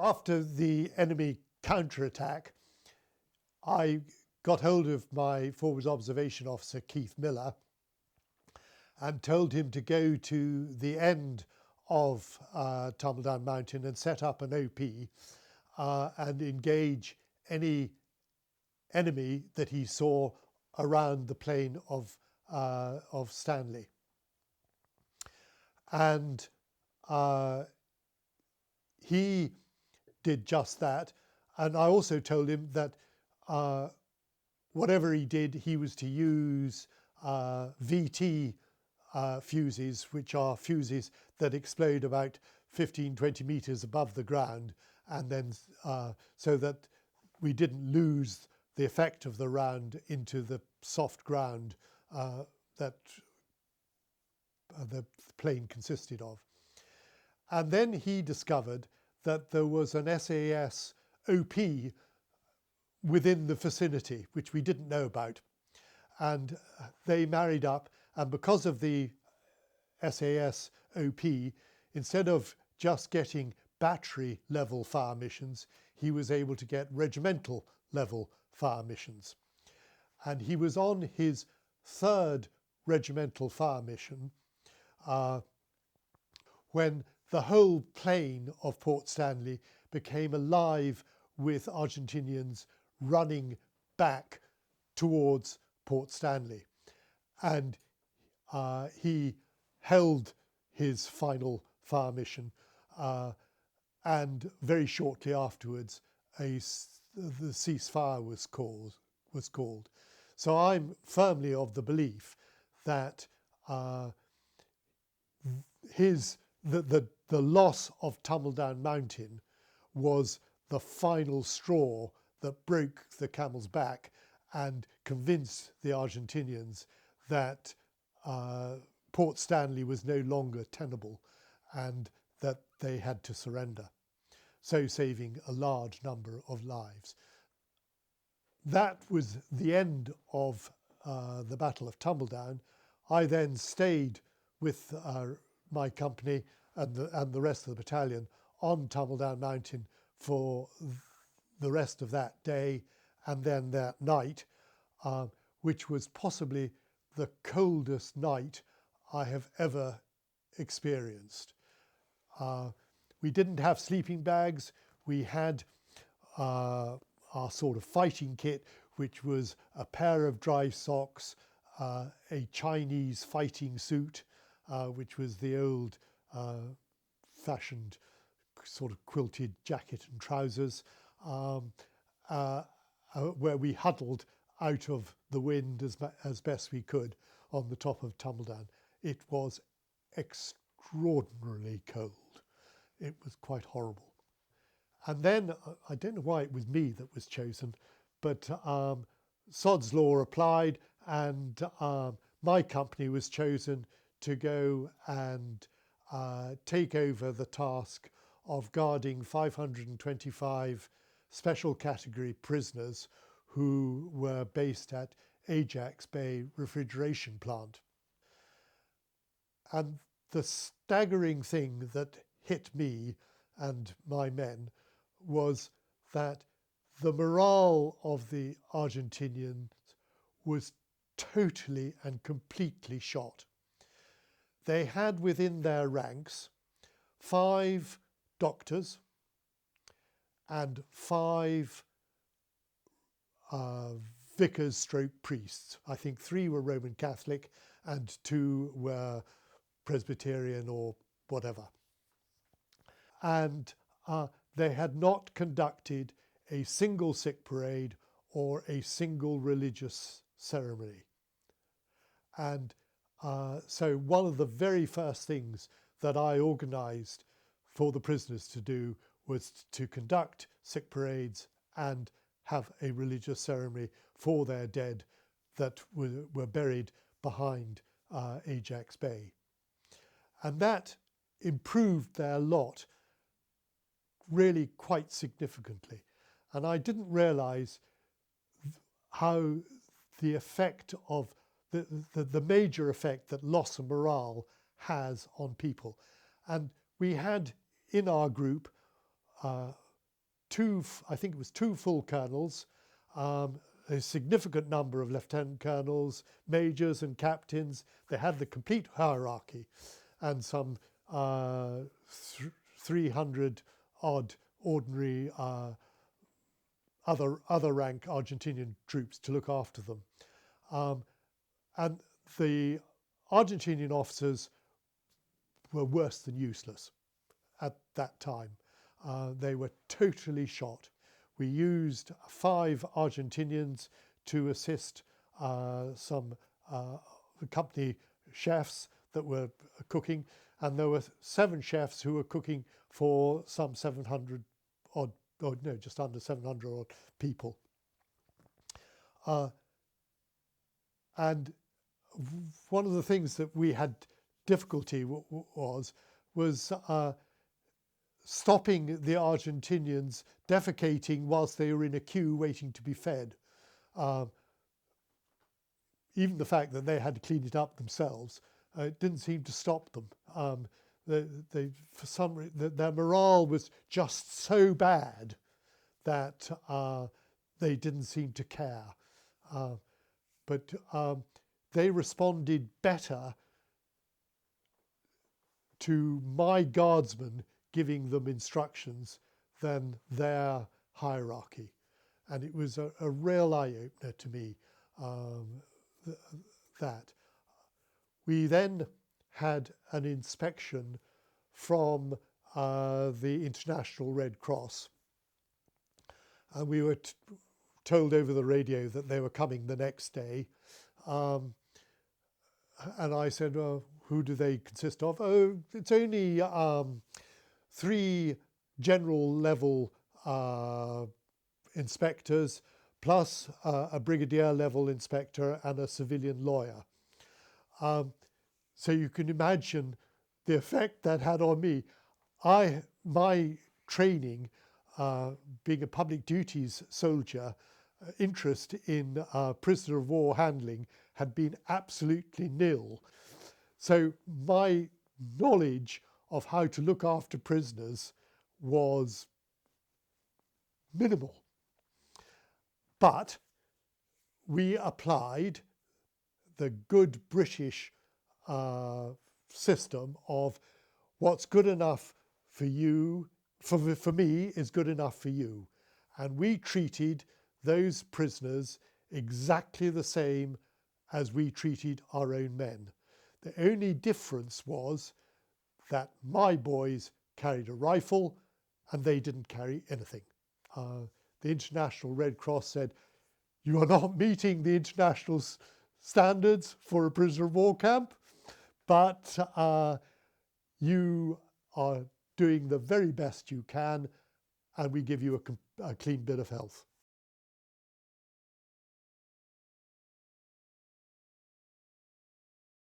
After the enemy counterattack, I got hold of my forwards observation officer, Keith Miller, and told him to go to the end of Tumbledown Mountain and set up an OP and engage any enemy that he saw around the plain of Stanley. And he did just that. And I also told him that whatever he did, he was to use VT fuses, which are fuses that explode about 15, 20 meters above the ground, and then so that we didn't lose the effect of the round into the soft ground that the plane consisted of. And then he discovered that there was an SAS OP within the vicinity, which we didn't know about. And they married up, and because of the SAS OP, instead of just getting battery level fire missions, he was able to get regimental level fire missions. And he was on his third regimental fire mission when the whole plain of Port Stanley became alive with Argentinians running back towards Port Stanley. And he held his final fire mission, and very shortly afterwards the ceasefire was called. So I'm firmly of the belief that the loss of Tumbledown Mountain was the final straw that broke the camel's back and convinced the Argentinians that Port Stanley was no longer tenable and that they had to surrender, so saving a large number of lives. That was the end of the Battle of Tumbledown. I then stayed with my company and the rest of the battalion on Tumbledown Mountain for the rest of that day and then that night, which was possibly the coldest night I have ever experienced. We didn't have sleeping bags. We had our sort of fighting kit, which was a pair of dry socks, a Chinese fighting suit, which was the old fashioned sort of quilted jacket and trousers, where we huddled out of the wind as best we could on the top of Tumbledown. It was extraordinarily cold. It was quite horrible. And then, I don't know why it was me that was chosen, but Sod's Law applied, and my company was chosen to go and take over the task of guarding 525 special category prisoners who were based at Ajax Bay refrigeration plant. And the staggering thing that hit me and my men was that the morale of the Argentinians was totally and completely shot. They had within their ranks 5 doctors and 5 vicars stroke priests. I think 3 were Roman Catholic and 2 were Presbyterian or whatever. And they had not conducted a single sick parade or a single religious ceremony. And so one of the very first things that I organised for the prisoners to do was to conduct sick parades and have a religious ceremony for their dead that were buried behind Ajax Bay. And that improved their lot really quite significantly. And I didn't realise how the effect of the major effect that loss of morale has on people. And we had in our group I think it was two full colonels, a significant number of lieutenant colonels, majors and captains. They had the complete hierarchy, and some 300 odd ordinary other rank Argentinian troops to look after them. And the Argentinian officers were worse than useless at that time. They were totally shot. We used 5 Argentinians to assist some company chefs that were cooking, and there were 7 chefs who were cooking for some 700 odd, or no, just under 700 odd people. And one of the things that we had difficulty was stopping the Argentinians defecating whilst they were in a queue waiting to be fed. Even the fact that they had to clean it up themselves, it didn't seem to stop them. For some reason, their morale was just so bad that they didn't seem to care. But they responded better to my guardsmen giving them instructions than their hierarchy. And it was a real eye-opener to me, that. We then had an inspection from the International Red Cross, and we were told over the radio that they were coming the next day. And I said, well, who do they consist of? Oh, it's only 3 general level inspectors, plus a brigadier level inspector and a civilian lawyer. So you can imagine the effect that had on me. My training, being a public duties soldier, interest in prisoner of war handling had been absolutely nil. So my knowledge of how to look after prisoners was minimal. But we applied the good British system of what's good enough for you, for me, is good enough for you. And we treated those prisoners exactly the same as we treated our own men. The only difference was that my boys carried a rifle and they didn't carry anything. The International Red Cross said, you are not meeting the international standards for a prisoner of war camp, but you are doing the very best you can, and we give you a clean bill of health.